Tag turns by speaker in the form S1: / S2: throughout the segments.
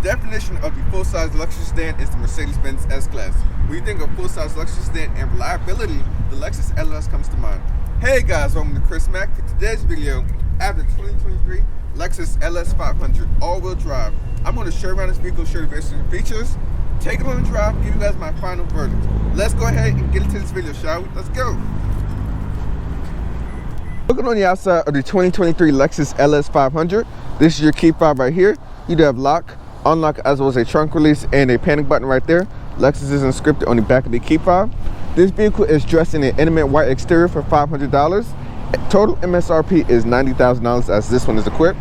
S1: definition of the full-size luxury sedan is the Mercedes-Benz S-Class. When you think of full-size luxury sedan and reliability, the Lexus LS comes to mind. Hey guys, welcome to Chris Mack. For today's video, I have the 2023 Lexus LS500 all-wheel drive. I'm going to show around this vehicle, show the basic features, take it on a drive, give you guys my final verdict. Let's go ahead and get into this video, shall we? Let's go. Looking on the outside of the 2023 Lexus LS500, this is your key fob right here. You do have lock, unlock, as well as a trunk release and a panic button right there. Lexus is inscripted on the back of the key fob. This vehicle is dressed in an Eminent White exterior for $500. Total MSRP is $90,000 as this one is equipped.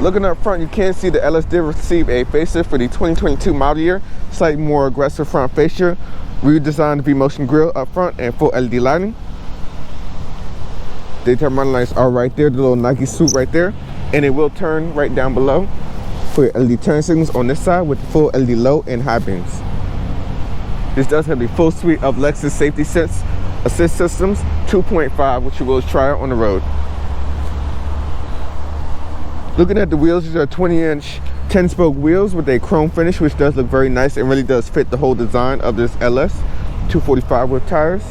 S1: Looking up front, you can see the LS did receive a facelift for the 2022 model year. Slightly more aggressive front fascia, redesigned V-motion grille up front, and full LED lighting. Daytime running lights are right there, the little Nike swoop right there, and it will turn right down below for your LED turn signals on this side with full LED low and high beams. This does have the full suite of Lexus safety sense assist systems 2.5, which you will try out on the road. Looking at the wheels, these are 20-inch 10-spoke wheels with a chrome finish, which does look very nice and really does fit the whole design of this LS. 245 with tires.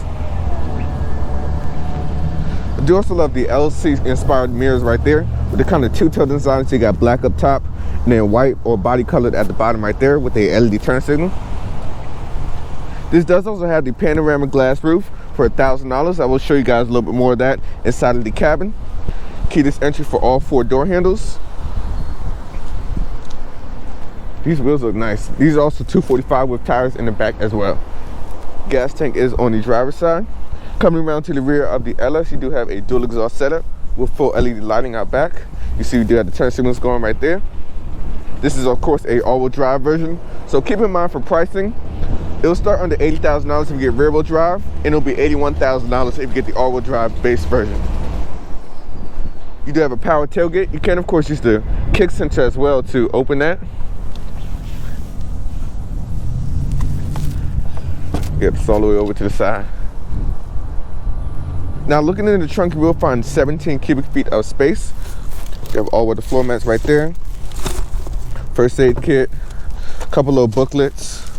S1: I do also love the LC inspired mirrors right there with the kind of two-tone design. So you got black up top and then white or body colored at the bottom right there with a LED turn signal. This does also have the panorama glass roof for $1,000. I will show you guys a little bit more of that inside of the cabin. Keyless entry for all 4 door handles. These wheels look nice. These are also 245 with tires in the back as well. Gas tank is on the driver's side. Coming around to the rear of the LS, you do have a dual exhaust setup with full LED lighting out back. You see we do have the turn signals going right there. This is of course a all-wheel drive version. So keep in mind for pricing, it'll start under $80,000 if you get rear wheel drive, and it'll be $81,000 if you get the all-wheel drive base version. You do have a power tailgate. You can of course use the kick center as well to open that. Get this all the way over to the side. Now looking in the trunk, you will find 17 cubic feet of space. You have all with the floor mats right there. First aid kit, a couple little booklets.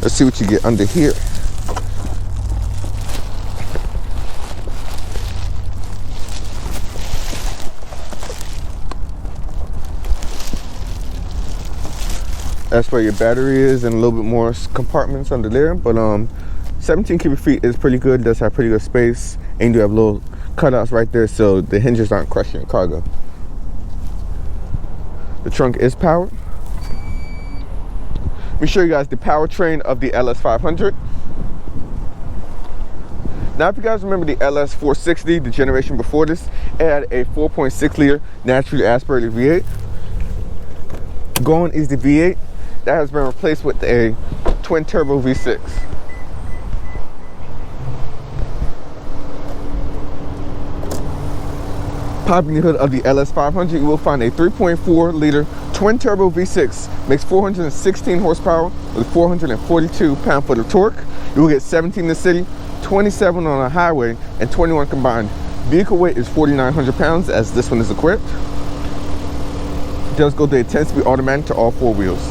S1: Let's see what you get under here. That's where your battery is and a little bit more compartments under there. But 17 cubic feet is pretty good. It does have pretty good space. And you do have little cutouts right there so the hinges aren't crushing your cargo. The trunk is powered. Let me show you guys the powertrain of the LS500. Now if you guys remember the LS460, the generation before this, it had a 4.6 liter naturally aspirated V8. Gone is the V8. That has been replaced with a twin turbo V6. Popping the hood of the LS500, you will find a 3.4 liter twin turbo V6, makes 416 horsepower with 442 pound-foot of torque. You will get 17 in the city, 27 on a highway, and 21 combined. Vehicle weight is 4,900 pounds as this one is equipped. It does go to a 10-speed automatic to all 4 wheels.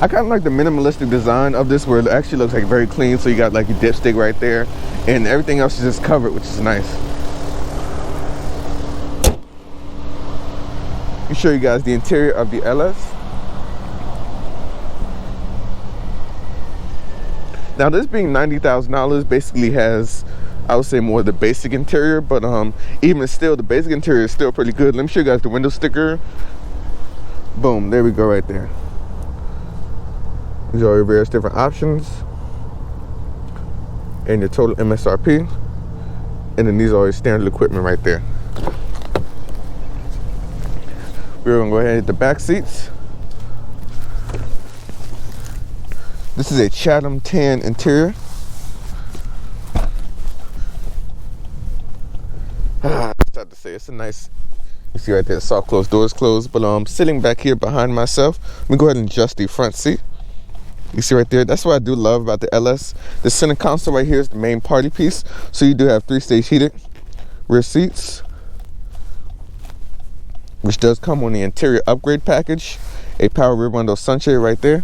S1: I kind of like the minimalistic design of this where it actually looks like very clean. So you got like your dipstick right there and everything else is just covered, which is nice. Let me show you guys the interior of the LS. Now this being $90,000 basically has, I would say, more of the basic interior, but even still the basic interior is still pretty good. Let me show you guys the window sticker. Boom, there we go right there. These are your various different options and your total MSRP, and then these are your standard equipment right there. We're gonna go ahead and hit the back seats. This is a Chatham tan interior. It's hard to say, it's a nice, you see right there, soft closed doors closed, but sitting back here behind myself, let me go ahead and adjust the front seat. You see right there, that's what I do love about the LS. The center console right here is the main party piece. So you do have 3-stage heated rear seats. which does come on the interior upgrade package. A power rear window sunshade right there.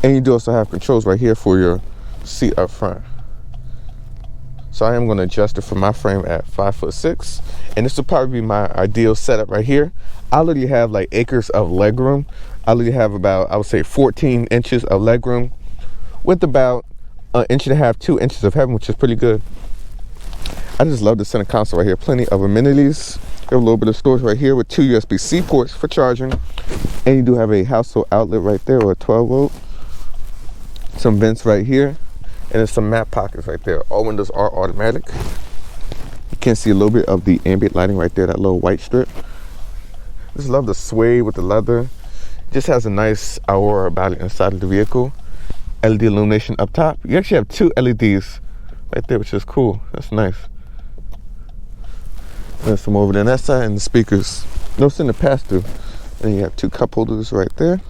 S1: And you do also have controls right here for your seat up front. So I am going to adjust it for my frame at 5'6", and this will probably be my ideal setup right here. I already have like acres of legroom. I already have about, I would say, 14 inches of legroom with about an inch and a half, 2 inches of heaven, which is pretty good. I just love the center console right here. Plenty of amenities. You have a little bit of storage right here with 2 USB-C ports for charging, and you do have a household outlet right there, or a 12-volt. Some vents right here, and there's some map pockets right there. All windows are automatic. You can see a little bit of the ambient lighting right there, that little white strip. Just love the suede with the leather. Just has a nice aura about it inside of the vehicle. LED illumination up top. You actually have 2 LEDs right there, which is cool. That's nice. There's some over there on that side, and the speakers. No center pass-through. And you have 2 cup holders right there.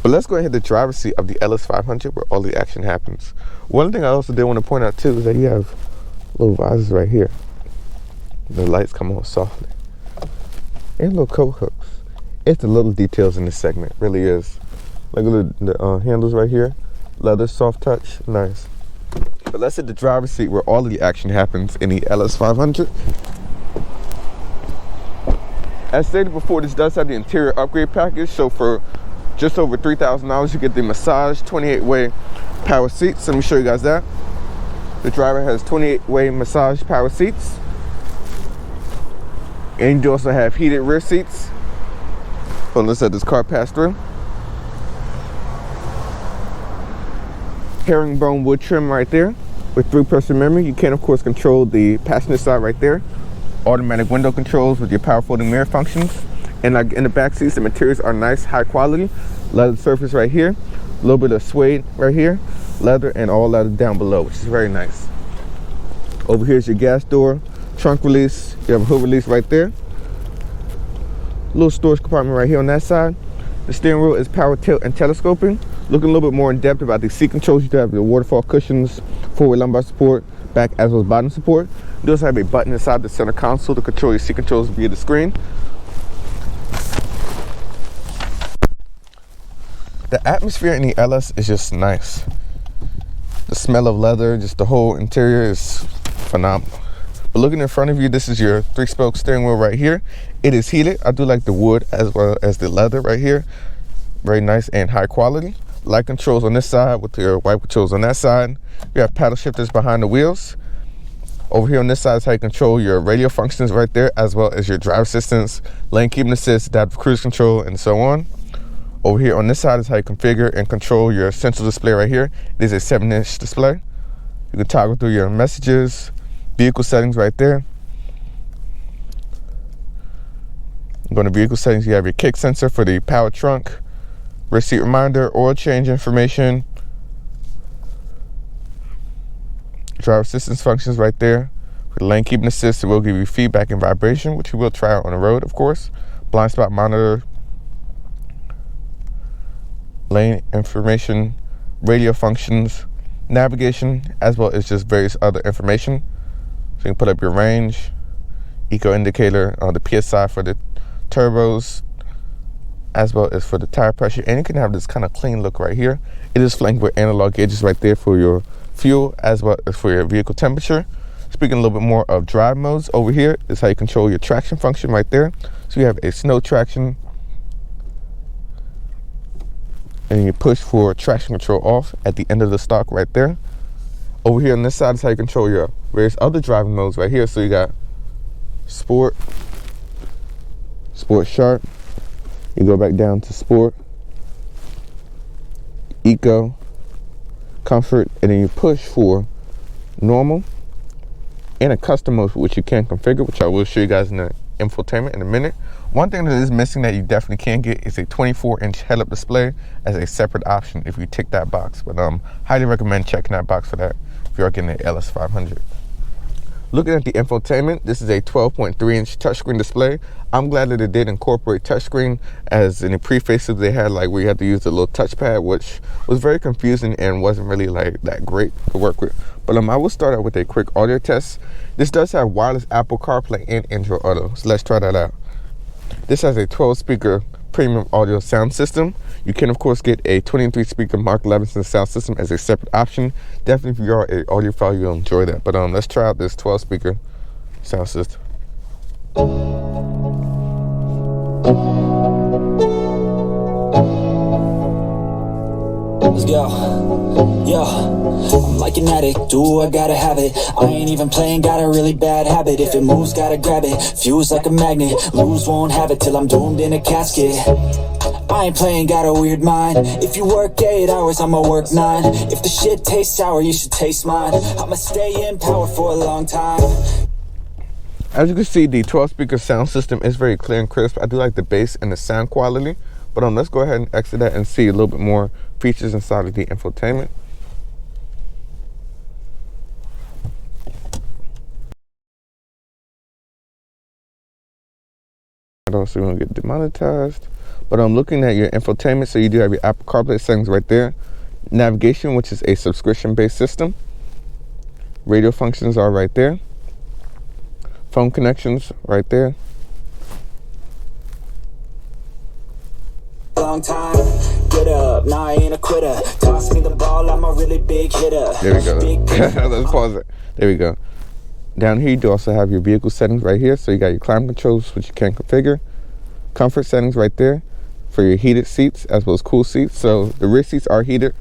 S1: But let's go ahead to the driver's seat of the LS500 where all the action happens. One thing I also did want to point out too is that you have little visors right here. The lights come on softly. And little coat hooks. It's the little details in this segment, it really is. Look at the handles right here. Leather, soft touch, nice. But let's hit the driver's seat where all of the action happens in the LS500. As stated before, this does have the interior upgrade package, so for just over $3,000, you get the massage 28-way power seats. Let me show you guys that. The driver has 28-way massage power seats. And you do also have heated rear seats. Well, let's let this car pass through. Herringbone wood trim right there with 3-person memory. You can, of course, control the passenger side right there. Automatic window controls with your power folding mirror functions. And like in the back seats, the materials are nice, high quality. Leather surface right here. A little bit of suede right here. Leather, and all leather down below, which is very nice. Over here is your gas door. Trunk release. You have a hood release right there. Little storage compartment right here on that side. The steering wheel is power tilt and telescoping. Looking a little bit more in depth about the seat controls, you do have the waterfall cushions, forward lumbar support, back as well as bottom support. You also have a button inside the center console to control your seat controls via the screen. The atmosphere in the LS is just nice. The smell of leather, just the whole interior is phenomenal. But looking in front of you, this is your 3-spoke steering wheel right here. It is heated. I do like the wood as well as the leather right here. Very nice and high quality. Light controls on this side with your wiper controls on that side. You have paddle shifters behind the wheels. Over here on this side is how you control your radio functions right there, as well as your driver assistance, lane keeping assist, adaptive cruise control, and so on. Over here on this side is how you configure and control your central display right here. It is a 7-inch display. You can toggle through your messages, vehicle settings right there. Go to vehicle settings, you have your kick sensor for the power trunk, rear seat reminder, oil change information, driver assistance functions right there. For the lane keeping assist, it will give you feedback and vibration, which you will try out on the road, of course. Blind spot monitor, lane information, radio functions, navigation, as well as just various other information. So you can put up your range, eco indicator, the PSI for the turbos, as well as for the tire pressure. And you can have this kind of clean look right here. It is flanked with analog gauges right there for your fuel, as well as for your vehicle temperature. Speaking a little bit more of drive modes, over here is how you control your traction function right there. So you have a snow traction, and you push for traction control off at the end of the stock right there. Over here on this side is how you control your various other driving modes right here. So you got sport, sport sharp, you go back down to sport, eco, comfort, and then you push for normal and a custom mode, which you can configure, which I will show you guys in the infotainment in a minute. One thing that is missing that you definitely can get is a 24-inch head-up display as a separate option if you tick that box. But highly recommend checking that box for that if you are getting the LS500. Looking at the infotainment, this is a 12.3-inch touchscreen display. I'm glad that it did incorporate touchscreen, as in the pre-facelift they had like where you had to use the little touchpad, which was very confusing and wasn't really like that great to work with. But I will start out with a quick audio test. This does have wireless Apple CarPlay and Android Auto, so let's try that out. This has a 12-speaker premium audio sound system. You can of course get a 23-speaker Mark Levinson sound system as a separate option. Definitely if you are an audiophile, you'll enjoy that. But let's try out this 12-speaker sound system.
S2: Let's go. Yo, I'm like an addict, do I gotta have it. I ain't even playing, got a really bad habit. If it moves, gotta grab it, fuse like a magnet. Lose, won't have it till I'm doomed in a casket. I ain't playing, got a weird mind. If you work 8 hours, I'ma work 9. If the shit tastes sour, you should taste mine. I'ma stay in power for a long time.
S1: As you can see, the 12-speaker sound system is very clear and crisp. I do like the bass and the sound quality. But let's go ahead and exit that and see a little bit more features inside of the infotainment. Also, we won't get demonetized. But I'm looking at your infotainment, so you do have your Apple CarPlay settings right there. Navigation, which is a subscription-based system. Radio functions are right there. Phone connections right there.
S2: Long time, get up, nah, I ain't a quitter. Toss me the ball, I'm a really big hitter.
S1: There we go. Let's pause it. There we go. Down here, you do also have your vehicle settings right here. So you got your climate controls, which you can configure. Comfort settings right there for your heated seats as well as cool seats. So the rear seats are heated.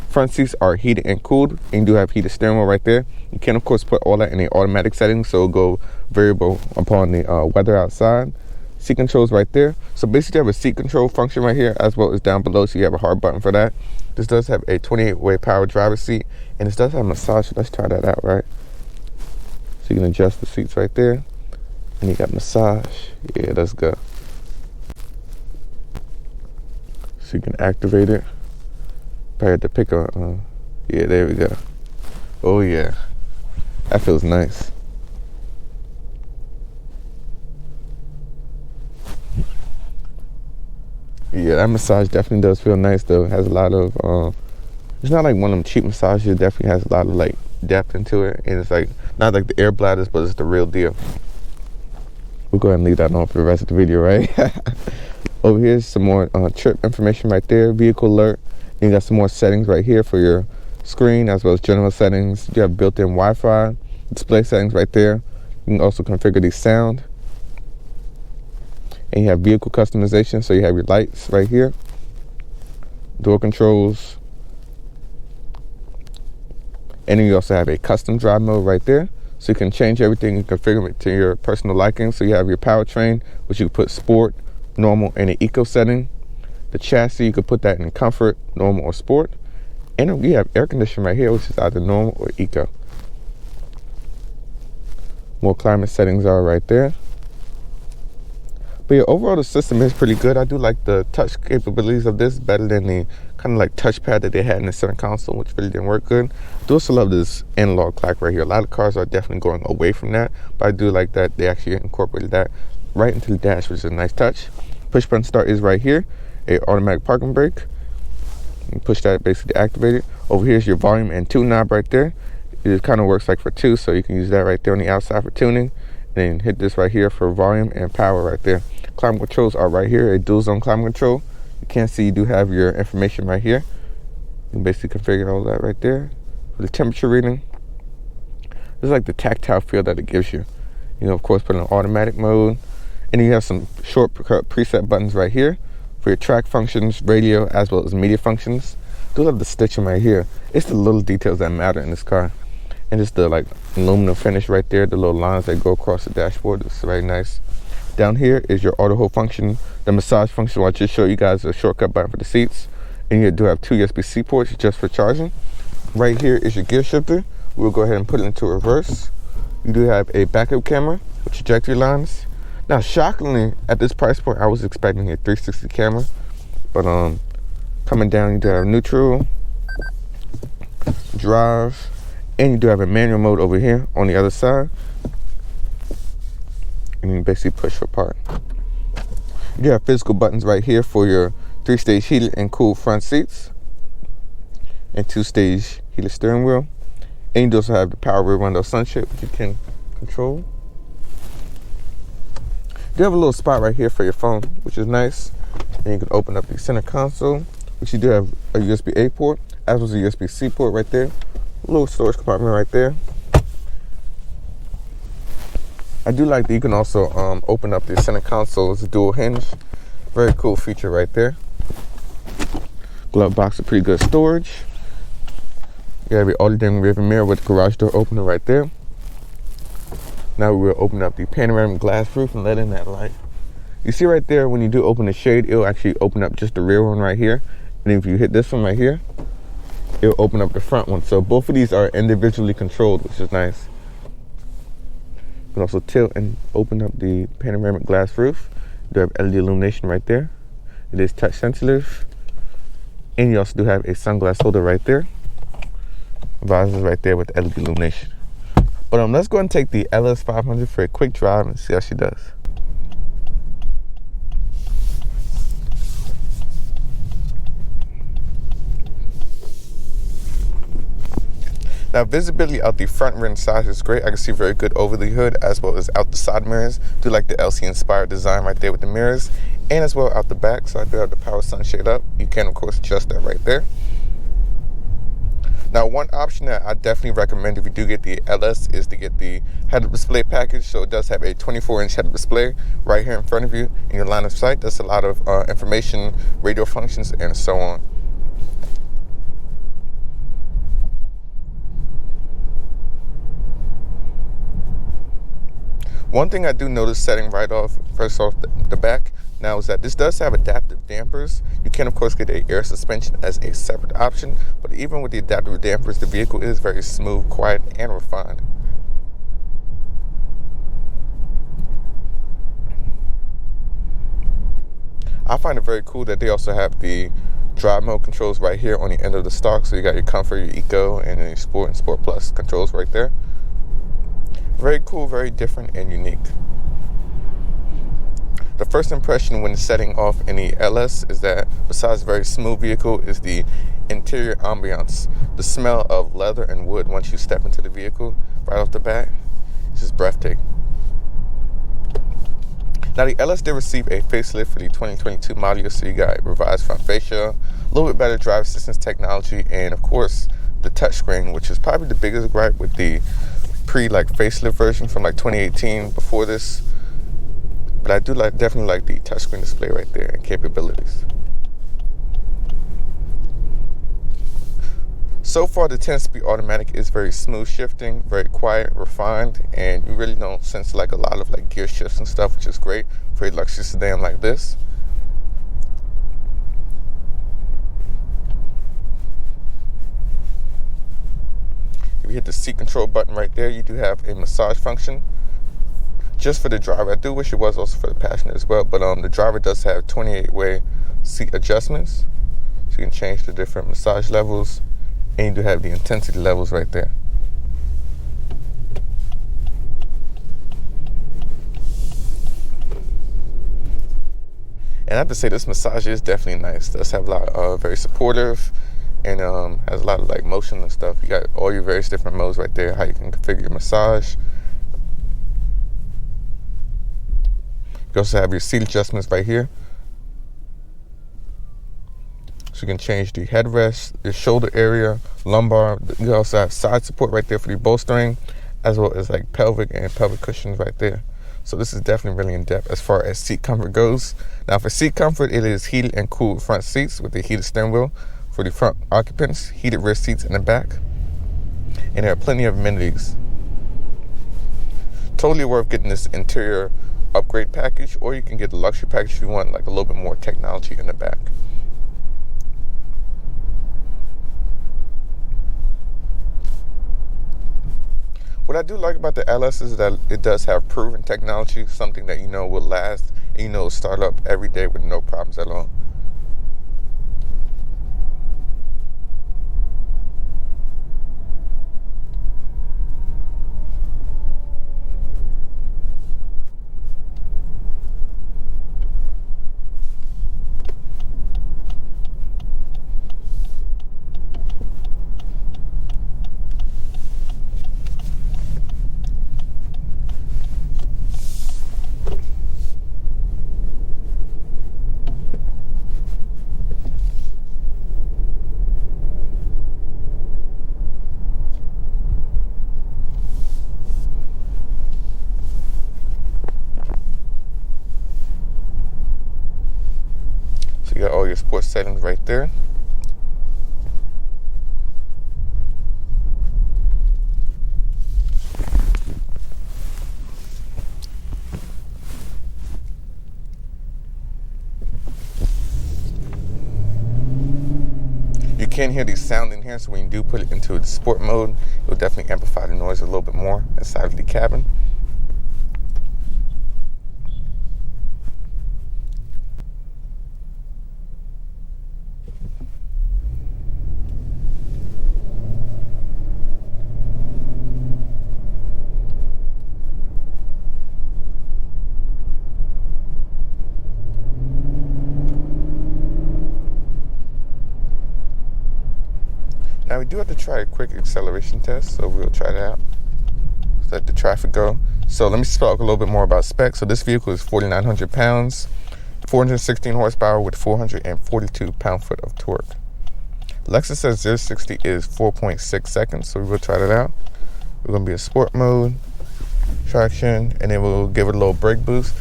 S1: Front seats are heated and cooled. And you do have heated steering wheel right there. You can, of course, put all that in the automatic settings, so it'll go variable upon the weather outside. Seat controls right there. So basically you have a seat control function right here as well as down below, so you have a hard button for that. This does have a 28-way power driver's seat, and this does have a massage. Let's try that out, right? So you can adjust the seats right there, and you got massage. Yeah, let's go. So you can activate it. Probably have to pick a, yeah, there we go. Oh yeah, that feels nice. Yeah, that massage definitely does feel nice though. It has a lot of, it's not like one of them cheap massages. It definitely has a lot of like depth into it. And it's like, not like the air bladders, but it's the real deal. We'll go ahead and leave that on for the rest of the video, right? Over here is some more trip information right there, vehicle alert. And you got some more settings right here for your screen as well as general settings. You have built-in Wi-Fi, display settings right there. You can also configure the sound. And you have vehicle customization, so you have your lights right here, door controls, and then you also have a custom drive mode right there, so you can change everything and configure it to your personal liking. So you have your powertrain, which you can put sport, normal, and an eco setting. The chassis, you could put that in comfort, normal, or sport. And you have air conditioning right here, which is either normal or eco. More climate settings are right there. But yeah, overall the system is pretty good. I do like the touch capabilities of this better than the kind of like touchpad that they had in the center console, which really didn't work good. I do also love this analog clock right here. A lot of cars are definitely going away from that, but I do like that they actually incorporated that right into the dash, which is a nice touch. Push button start is right here. A automatic parking brake. You push that basically to activate it. Over here is your volume and tune knob right there. It kind of works like for two, so you can use that right there on the outside for tuning. Then hit this right here for volume and power right there. Climate controls are right here, a dual zone climate control. You can see you do have your information right here. You can basically configure all that right there. For the temperature reading, this is like the tactile feel that it gives you. You know, of course, put it in automatic mode. And then you have some shortcut preset buttons right here for your track functions, radio, as well as media functions. I do love the stitching right here. It's the little details that matter in this car. And just the like aluminum finish right there, the little lines that go across the dashboard. It's very nice. Down here is your auto hold function, the massage function. I'll just show you guys a shortcut button for the seats. And you do have two USB-C ports just for charging. Right here is your gear shifter. We'll go ahead and put it into reverse. You do have a backup camera with trajectory lines. Now, shockingly, at this price point, I was expecting a 360 camera. But coming down, you do have neutral, drive, And you do have a manual mode over here on the other side. And you basically push apart. You do have physical buttons right here for your 3-stage heated and cooled front seats. And 2-stage heated steering wheel. And you also have the power rear window sunshade, which you can control. You have a little spot right here for your phone, which is nice. And you can open up the center console, which you do have a USB-A port, as well as a USB-C port right there. A little storage compartment right there. I do like that you can also open up the center console as a dual hinge. Very cool feature right there. Glove box with pretty good storage. You have your audio-dimming rearview mirror with the garage door opener right there. Now we will open up the panoramic glass roof and let in that light. You see right there, when you do open the shade, it'll actually open up just the rear one right here. And if you hit this one right here, it'll open up the front one. So both of these are individually controlled, which is nice. You can also tilt and open up the panoramic glass roof. You do have LED illumination right there. It is touch sensitive. And you also do have a sunglass holder right there. Visors right there with LED illumination. But let's go ahead and take the LS500 for a quick drive and see how she does. Now, visibility out the front rear and side is great. I can see very good over the hood as well as out the side mirrors. Do like the LC inspired design right there with the mirrors, and as well out the back. So I do have the power sunshade up. You can of course adjust that right there. Now, one option that I definitely recommend if you do get the LS is to get the head-up display package. So it does have a 24-inch head-up display right here in front of you in your line of sight. That's a lot of information, radio functions, and so on. One thing I do notice setting right off, first off the back, now is that this does have adaptive dampers. You can of course get a air suspension as a separate option, but even with the adaptive dampers, the vehicle is very smooth, quiet, and refined. I find it very cool that they also have the drive mode controls right here on the end of the stock. So you got your comfort, your eco, and your sport and sport plus controls right there. Very cool, very different and unique. The first impression when setting off in the LS is that besides a very smooth vehicle is the interior ambiance. The smell of leather and wood once you step into the vehicle right off the bat is just breathtaking. Now, the LS did receive a facelift for the 2022 model year, so you got revised front fascia, a little bit better driver assistance technology, and of course the touchscreen, which is probably the biggest gripe with the facelift version from 2018 before this. But I do definitely like the touchscreen display right there and capabilities. So far, the 10-speed automatic is very smooth shifting, very quiet, refined, and you really don't sense a lot of gear shifts and stuff, which is great for a luxury sedan like this. If you hit the seat control button right there, you do have a massage function just for the driver. I do wish it was also for the passenger as well, but the driver does have 28-way seat adjustments, so you can change the different massage levels, and you do have the intensity levels right there. And I have to say, this massage is definitely nice. It does have a lot of very supportive, and has a lot of motion and stuff. You got all your various different modes right there, how you can configure your massage. You also have your seat adjustments right here, so you can change the headrest, your shoulder area, lumbar. You also have side support right there for the bolstering, as well as pelvic and pelvic cushions right there. So this is definitely really in depth as far as seat comfort goes. Now, for seat comfort, it is heated and cooled front seats with a heated steering wheel for the front occupants, heated rear seats in the back, and there are plenty of amenities. Totally worth getting this interior upgrade package, or you can get the luxury package if you want a little bit more technology in the back. What I do like about the LS is that it does have proven technology, something that will last, and will start up every day with no problems at all. settings right there. You can hear the sound in here, so when you do put it into the sport mode, it will definitely amplify the noise a little bit more inside of the cabin. Now we do have to try a quick acceleration test, so we'll try that out. Let the traffic go. So let me talk a little bit more about specs. So this vehicle is 4,900 pounds, 416 horsepower with 442 pound-foot of torque. Lexus says 0-60 is 4.6 seconds, so we will try that out. We're going to be in sport mode, traction, and then we'll give it a little brake boost.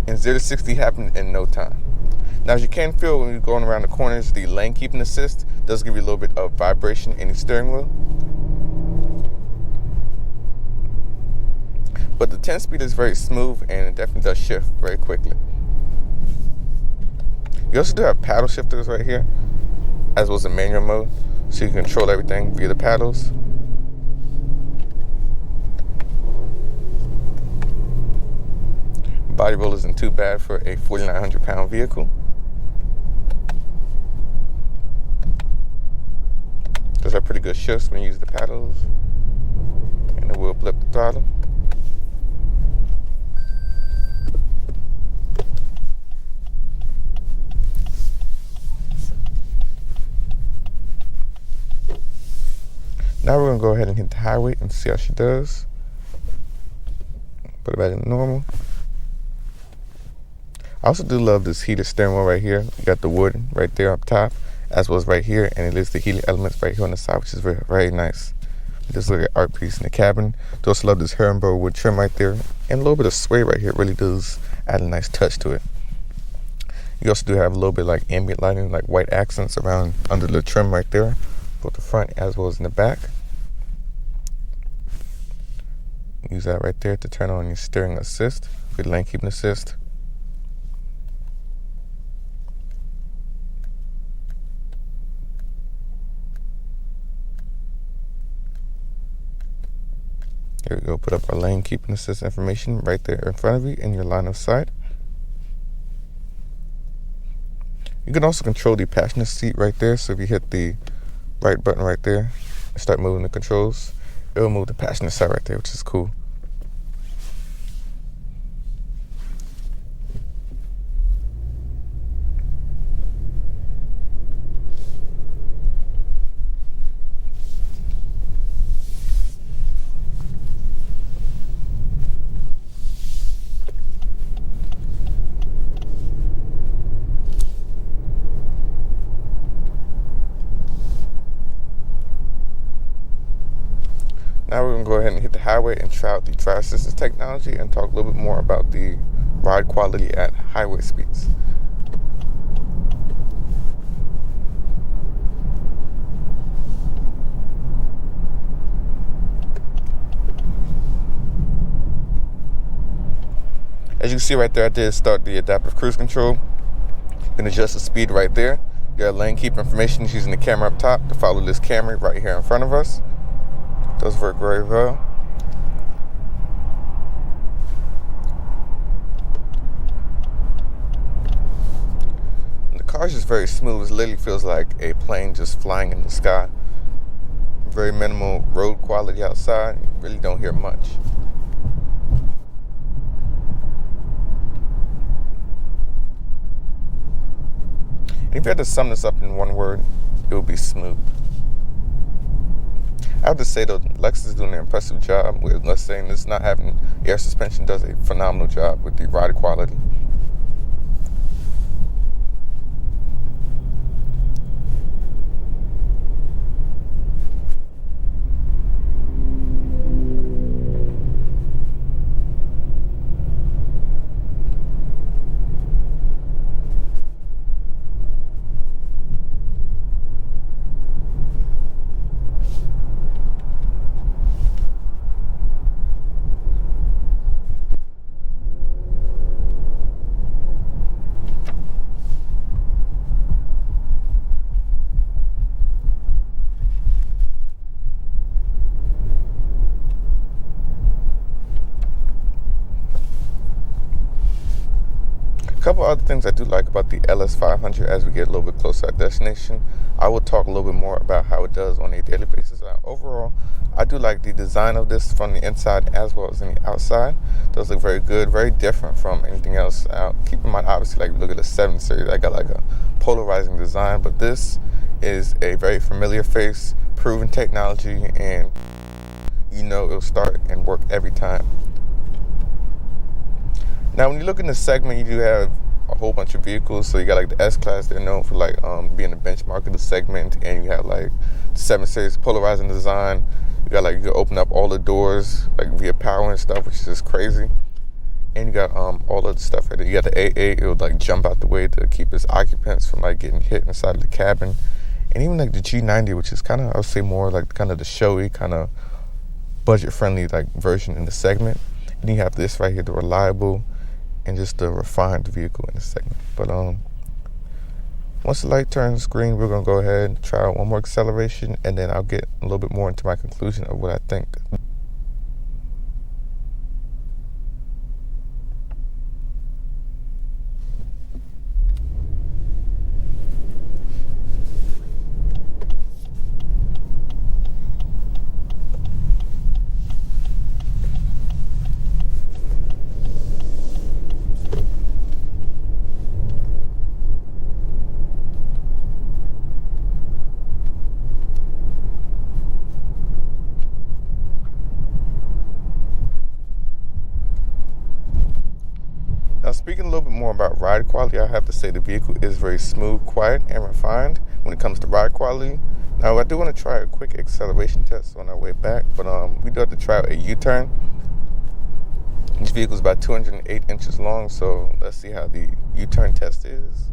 S1: And 0-60 happened in no time. Now, as you can feel when you're going around the corners, the lane keeping assist does give you a little bit of vibration in the steering wheel. But the 10-speed is very smooth and it definitely does shift very quickly. You also do have paddle shifters right here, as well as a manual mode, so you can control everything via the paddles. Body roll isn't too bad for a 4,900 pound vehicle. Does have pretty good shifts when you use the paddles, and it will blip the throttle. Now we're going to go ahead and hit the highway and see how she does. Put it back in normal. I also do love this heated steering wheel right here. You got the wood right there up top, as well as right here, and it is the heated elements right here on the side, which is very, very nice. Just look at art piece in the cabin. I also love this herringbone wood trim right there, and a little bit of suede right here. It really does add a nice touch to it. You also do have a little bit like ambient lighting, like white accents around under the trim right there, both the front as well as in the back. Use that right there to turn on your steering assist, your lane keeping assist. Here we go, put up our lane keeping assist information right there in front of you in your line of sight. You can also control the passenger seat right there, so if you hit the right button right there and start moving the controls, it will move the passenger side right there, which is cool. Now we're going to go ahead and hit the highway and try out the drive assistance technology and talk a little bit more about the ride quality at highway speeds. As you can see right there, I did start the adaptive cruise control. You can adjust the speed right there. You got lane keep information using the camera up top to follow this Camry right here in front of us. Does work very well. And the car is just very smooth. It literally feels like a plane just flying in the sky. Very minimal road quality outside. You really don't hear much. And if you had to sum this up in one word, it would be smooth. I have to say though, Lexus is doing an impressive job with, let's say, this not having air suspension does a phenomenal job with the ride quality. couple other things I do like about the LS500 as we get a little bit closer to our destination. I will talk a little bit more about how it does on a daily basis. Overall, I do like the design of this from the inside as well as in the outside. It does look very good, very different from anything else. Keep in mind, obviously, like look at the 7 Series, I got like a polarizing design, but this is a very familiar face, proven technology, and you know it'll start and work every time. Now, when you look in the segment, you do have a whole bunch of vehicles. So you got like the S-Class, they're known for like being the benchmark of the segment, and you have like the 7 Series polarizing design. You got like you can open up all the doors like via power and stuff, which is just crazy. And you got all of the stuff right there. You got the A8, it would like jump out the way to keep its occupants from like getting hit inside of the cabin. And even like the G90, which is kind of, I would say more like kind of the showy, kind of budget-friendly like version in the segment. And you have this right here, the reliable and just the refined vehicle in the segment. But once the light turns green, we're gonna go ahead and try out one more acceleration, and then I'll get a little bit more into my conclusion of what I think. Now, speaking a little bit more about ride quality, I have to say the vehicle is very smooth, quiet, and refined when it comes to ride quality. Now, I do want to try a quick acceleration test on our way back, but we do have to try out a U-turn. This vehicle is about 208 inches long, so let's see how the U-turn test is.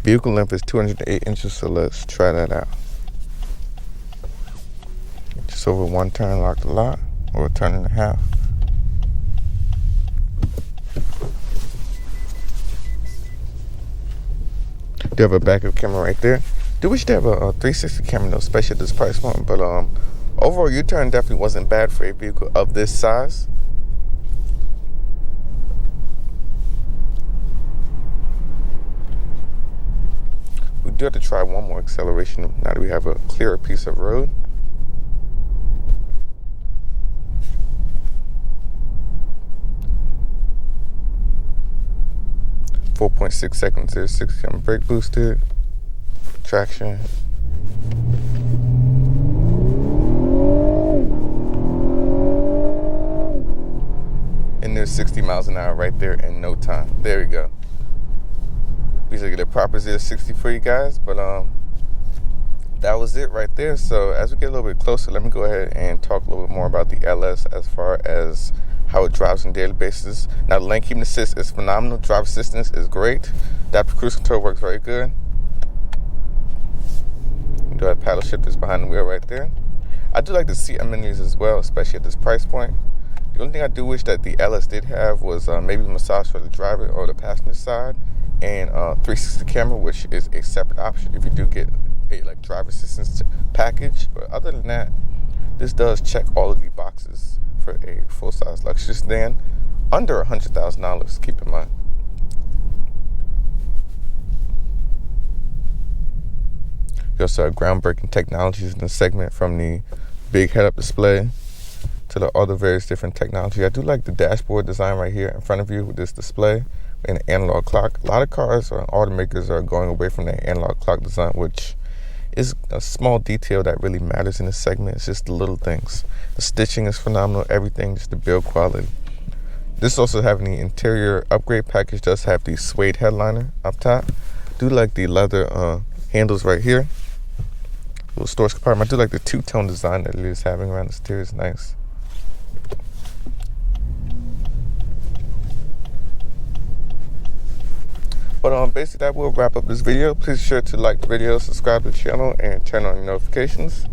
S1: Vehicle length is 208 inches, so let's try that out. Just over one turn, lock the lock, or a turn and a half. Do have a backup camera right there. Do wish to have a 360 camera though, especially at this price point. But overall, U-turn definitely wasn't bad for a vehicle of this size. We do have to try one more acceleration now that we have a clearer piece of road. .6 seconds there, 60 on brake boosted, traction. And there's 60 miles an hour right there in no time. There we go. We should get a proper 0-60 for you guys, but that was it right there. So as we get a little bit closer, let me go ahead and talk a little bit more about the LS as far as how it drives on a daily basis. Now, the lane keeping assist is phenomenal. Drive assistance is great. Adaptive cruise control works very good. You do have paddle shifters behind the wheel right there. I do like the seat amenities as well, especially at this price point. The only thing I do wish that the LS did have was maybe massage for the driver or the passenger side, and 360 camera, which is a separate option if you do get a like driver assistance package. But other than that, this does check all of the boxes for a full-size luxury sedan under $100,000. Keep in mind. You also have groundbreaking technologies in the segment, from the big head-up display to the other various different technology. I do like the dashboard design right here in front of you with this display and an analog clock. A lot of cars or automakers are going away from that analog clock design, which It's a small detail that really matters in this segment. It's just the little things. The stitching is phenomenal. Everything, just the build quality. This also having the interior upgrade package does have the suede headliner up top. Do like the leather handles right here. Little storage compartment. I do like the two-tone design that it is having around the exterior. Is nice. But basically that will wrap up this video. Please be sure to like the video, subscribe to the channel, and turn on your notifications.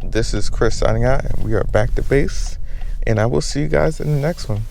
S1: This is Chris signing out, and we are back to base. And I will see you guys in the next one.